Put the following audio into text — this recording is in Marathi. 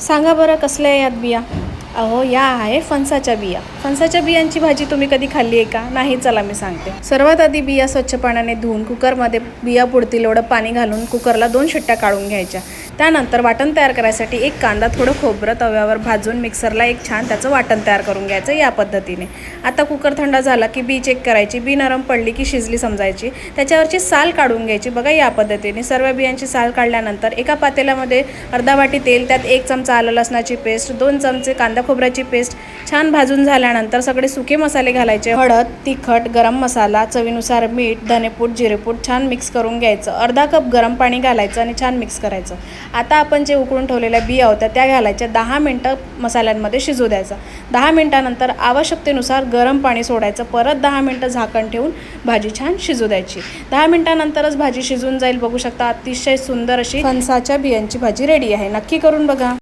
सांगा बरं कसल्या यात बिया? अहो या आहे फणसाच्या बिया. फणसाच्या बियांची भाजी तुम्ही कधी खाल्ली आहे का? नाही, चला मी सांगते. सर्वात आधी बिया स्वच्छ पाण्याने धुवून कुकरमध्ये बिया पुरतील एवढं पाणी घालून कुकरला 2 शिट्ट्या काढून घ्यायच्या. त्यानंतर वाटण तयार करायसाठी एक कांदा, थोडं खोबरं तव्यावर भाजून मिक्सरला एक छान त्याचं वाटण तयार करून घ्यायचं या पद्धतीने. आता कुकर थंड झाला की बी चेक करायची. बी नरम पडली की शिजली समजायची. त्याच्यावरची साल काढून घ्यायची. बघा या पद्धतीने सर्व बियांची साल काढल्यानंतर एका पातेल्यामध्ये अर्धा वाटी तेल, त्यात 1 चमचा आलं लसणाची पेस्ट, 2 चमचे कांदा खोबऱ्याची पेस्ट छान भाजून झाल्यानंतर सगळे सुके मसाले घालायचे. हळद, तिखट, गरम मसाला, चवीनुसार मीठ, धनेपूड, जिरेपूड छान मिक्स करून घ्यायचं. अर्धा कप गरम पाणी घालायचं आणि छान मिक्स करायचं. आता आपण जे उकळून ठेवलेल्या बिया होत्या त्या घालायच्या. 10 मिनटं मसाल्यांमध्ये शिजू द्यायचं. 10 मिनटानंतर आवश्यकतेनुसार गरम पाणी सोडायचं. परत 10 मिनटं झाकण ठेवून भाजी छान शिजू द्यायची. 10 मिनटानंतरच भाजी शिजून जाईल. बघू शकता अतिशय सुंदर अशी फणसाच्या बियांची भाजी रेडी आहे. नक्की करून बघा.